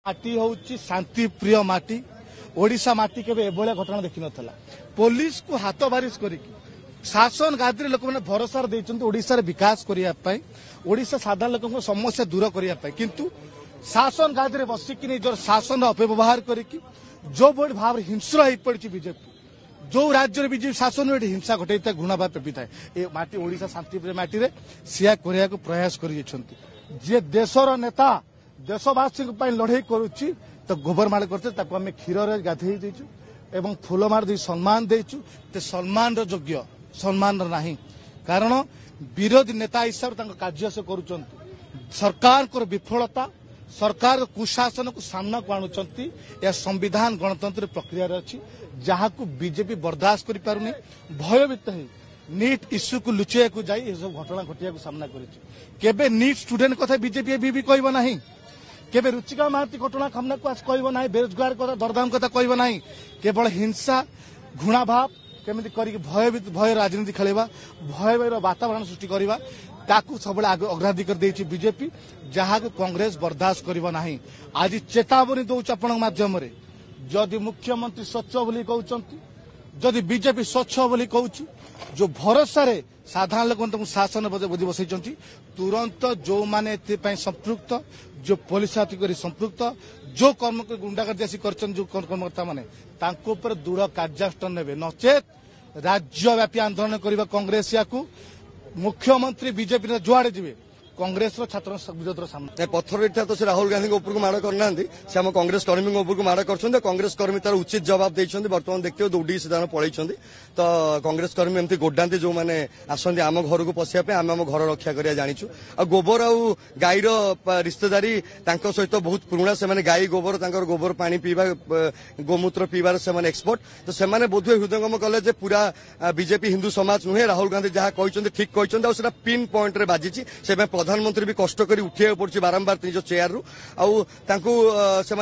माटी हूँ शांति प्रिय माटी ओडिशा माटी केवे एभलिया घटना देखि नथला पुलिस को हाथ बारिश करिकी शासन गादी लोक मैंने भरोसा देइछन्ति ओडिशा विकास करिया पई ओडिशा साधारण लोक समस्या दूर करिया पई किंतु शासन गादी बसिकी निजर शासन अपव्यवहार करिकी जो बड़ भाव हिंस्र हो पड़ी बीजेपी जो राज्य बीजेपी शासन हिंसा घटे घृणा भाव पेपी थाए ये माटी ओडिशा शांति प्रिय माटी रे सिया करिया को प्रयास करिसेंति जे देशर नेता देशवासी लड़ाई करुच्ची तो गोबरमाल करते आम क्षीर गाधे देचु एवं फूलमार दे सम्मान देचु ते सम्मान योग्य सम्मान नहीं कारण विरोधी नेता हिसाब से कार्य से करुँच सरकार को विफलता सरकार कुशासन को सामना को आणुचंती या संविधान गणतंत्र प्रक्रिया अच्छी जहाँ को बीजेपी बर्दाश्त कर पारुनी भयभीत है नीट इश्यू को लुचेया को जाई सब घटना घटिया को सामना करे नीट स्टूडेंट कथा बीजेपी भी कहब ना केबे रुचिका महाती घटना सामना को कहब ना बेरोजगार कथा दरदाम कथा कहब ना केवल हिंसा घृणा भाव केमिति करिक भय राजनीति खेलवा भय वातावरण सृष्टि करवा ताकू सब अग्राधिकार देछि बीजेपी जहाँ को कांग्रेस बर्दाश्त करब ना आज चेतावनी दौच आपण माध्यम रे जदि मुख्यमंत्री स्वच्छ बोली कहउचंती जदि बीजेपी स्वच्छ बोली कहउची जो भरोसा रे साधारण लोक शासन बुद्धि बसई तुरंत जो माने संपृक्त जो पुलिस अधिकारी संपृक्त जो कर्म गुंडागर्दी आसी कर जो कर्मकर्ता माने तांको ऊपर दृढ़ कार्यानुष्ठान नेबे नचेत राज्यव्यापी आंदोलन करबा कांग्रेस या मुख्यमंत्री बीजेपी जुआड़े जीवे कांग्रेस छात्र विरोध सामना पत्थर इटा तो राहुल गांधी ऊपर को माड़ करना से आम कांग्रेस कर्मी ऊपर को माड़ कर कांग्रेस कर्मी तार उचित जवाब देते बर्तमान देखते दौड़ी से पलि तो कांग्रेस कर्मी एमती गोडाती जो मैंने आसती आम घर को पशिया आम आम घर रक्षा करा जाचु आ गोबर आउ गाईर रिश्तेदारी सहित बहुत पुराणा से गाई गोबर गोबर पानी पीवा गोमूत्र पीवार से एक्सपर्ट तो से बोधे हृदयंगम कले पूरा बीजेपी हिंदू समाज नुहे राहुल गांधी जहाँ कहते ठीक कहते पिन पॉइंट बाजी से प्रधानमंत्री भी कष्ट कर उठा पड़ी बारंबार निज चेयर रु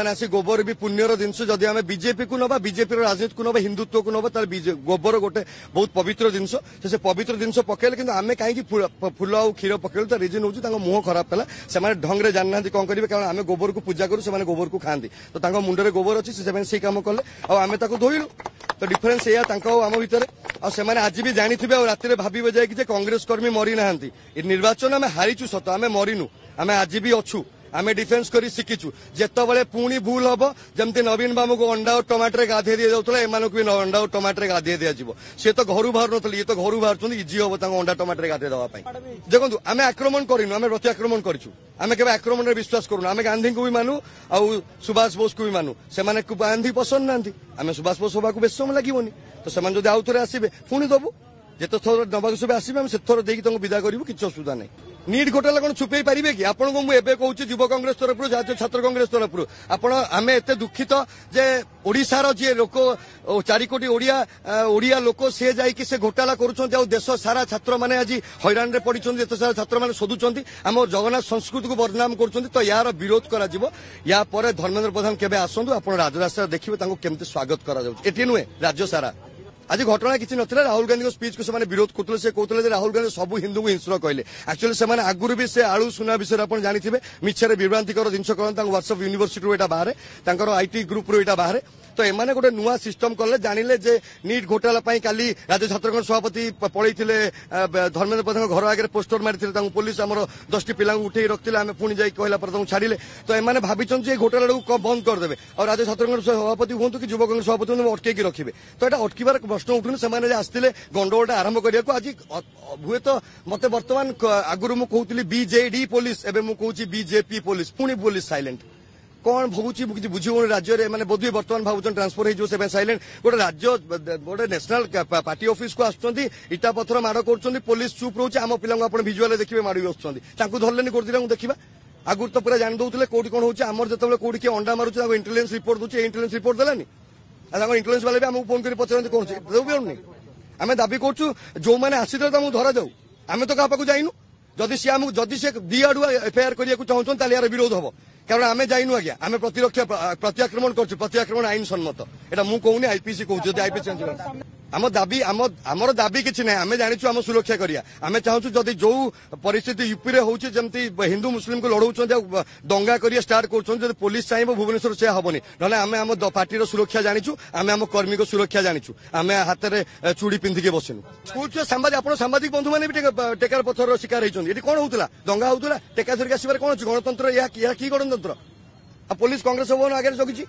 आसी गोबर भी पुण्यर जिनस जदि आम बीजेपी को नवा बीजेपी राजनीति को नवा हिंदुत्व को नवा गोबर गोटे बहुत पवित्र जिनस से पवित्र जिनस पकेले कि आम कहीं फूल आ क्षीर पकेलु तो रिजन हूँ मुह खराब है से ढंग से जानना कौन करेंगे कारण आम गोबर को पूजा करूँ से गोबर को खाती तो मुंडे गोबर अच्छी से कम कले आम धोइलु तो डिफरेन्स या आम भितर आज भी जानी राति भावे जाए कि कांग्रेस कर्मी मरी ना निर्वाचन आम हारीचु सत आम मरीनु आम आज भी अच्छु आम डिफेन्स कर शिखीचु जिते पुणी भूल हम जमती नवीन बाबू को अंडा और टमाटर गाधे दि जाऊला एम भी अंडा और टमाटर गाधे दिज्व सी तो घर बाहर नी ये तो घर बाहर इजी हम अंडा टमाटर गाधे देवाई देखो आम आक्रमण करूँ आम प्रति आक्रमण करूँ आम के आक्रमण विश्वास करूँ आम गांधी को भी मानु आ सुभाष बोस को भी मानु से गांधी पसंद ना आम सुभाष बोस होगा बेस समय लगे तो से जो आउ थे आसवे पुणी दबू जिते थर नवाक सब आसवे आम से थर देखिए विदा करूँ कि असुविधा नहीं नीट घोटाला कौन छुपे पारे कि आपको मुझे कहूँ युव कांग्रेस तरफ छात्र कांग्रेस तरफ आम एत दुखित जे ओडिशार जी लोक 4 कोटी ओडिया लोक सी जा घोटाला कर देश सारा छात्र मैंने आज हैरान रे पड़ी सारा छात्र मैंने शोधुंट आम जगन्नाथ संस्कृति को बदनाम कर यार विरोध कर धर्मेन्द्र प्रधान केवे आसतु आप राजरास्ता देखिए केमती स्वागत कर नुहे राज्य सारा आज घटना किसी नथिला राहुल गांधी स्पीच को से विरोध करते से कहते राहुल गांधी सब हिंदू को हिंस्र कहले एक्चुअली से आगुरी भी से आलू सुना विषय आप जानी मिछरे विभ्रांतिकर जिनस कहते व्हाट्सएप यूनिवर्सिटी रू बाहर आईटी ग्रुप रू बाहर तो एमाने गोटे नुआ सिस्टम कले जानिले जे नीट घोटाला काली राज्य छात्र सभापति पलि धर्मेन्द्र प्रधान घर आगे पोस्टर मारी पुलिस आम 10टी पिला उठे रखते आम पुणी जाए कहला छाड़िले तो एमाने भाविंट जे घोटाला बंद करदे और राज्य छात्र सभापति हूँ कि युव कांग्रेस सभापति अटकई रखिए तो यहाँ अटकबार प्रश्न उठुन से आसते गंडगोल आज हुए तो मत बर्तमान आगुरी मुझे बीजेडी पुलिस एवं मुझे बीजेपी पुलिस पुणी पुलिस साइलेंट कौन भोगुची बुझे राज्य में बोधे बर्तमान भावुन ट्रांसफर हो साइलेंट गोटे राज्य गोटे नेशनल पार्टी ऑफिस को आसुँच इटा पथर माड़ कर पुलिस चुप रोचे आम पिला भिजुआल देखिए माड़ आसुँच धरले कर देखा आगुरी तो पूरा जानी दौले कौटी कौन होमर जो कौटी किए अंडा मारूचे इंटेलिजेंस रिपोर्ट दूसरे इंटेलिजेंस रिपोर्ट देलानी इंटेलिजेंस वाले भी आमको फोन कर पचारती कौन आम दाबी करूँ जो मैंने आसी धरा जाऊ आम तो क्या जाइनु जदि सी दी आड़ एफआईआर करने चाहूँ यार विरोध हम कारण आम जाइनु आज्ञा आम प्रतिरक्षा प्रत्याक्रमण कर प्रत्याक्रमण आईन सम्मत एटा मु कहूनी आईपीसी कहूँ आईपीसी ଆମର ଦାବି କିଛି ନାହିଁ। ଆମେ ଜାଣିଛୁ ଆମ ସୁରକ୍ଷା କରିବା। ଆମେ ଚାହୁଁଛୁ ଯଦି ଯୋଉ ପରିସ୍ଥିତି ୟୁପିରେ ହଉଛି, ଯେମିତି ହିନ୍ଦୁ ମୁସଲିମକୁ ଲଢଉଛନ୍ତି ଆଉ ଦଙ୍ଗା କରିବା ଷ୍ଟାର୍ଟ କରୁଛନ୍ତି, ଯଦି ପୋଲିସ ଚାହିଁବ ଭୁବନେଶ୍ୱର ସେ ହବନି। ନହେଲେ ଆମେ ଆମ ପାର୍ଟିର ସୁରକ୍ଷା ଜାଣିଛୁ, ଆମେ ଆମ କର୍ମୀଙ୍କ ସୁରକ୍ଷା ଜାଣିଛୁ। ଆମେ ହାତରେ ଚୁଡ଼ି ପିନ୍ଧିକି ବସିନୁ। ସ୍କୁଲ ଛୁଆ ଆପଣ ସାମ୍ବାଦିକ ବନ୍ଧୁମାନେ ବି ଟେକାର ପଥରର ଶିକାର ହେଇଛନ୍ତି। ଏଠି କଣ ହଉଥିଲା? ଦଙ୍ଗା ହଉଥିଲା। ଟେକା ଧରିକି ଆସିବାରେ କଣ ଅଛି? ଗଣତନ୍ତ୍ର ଏହା କି ଗଣତନ୍ତ୍ର? ଆଉ ପୋଲିସ କଂଗ୍ରେସ ଭବନ ଆଗରେ ଜଗିଛି।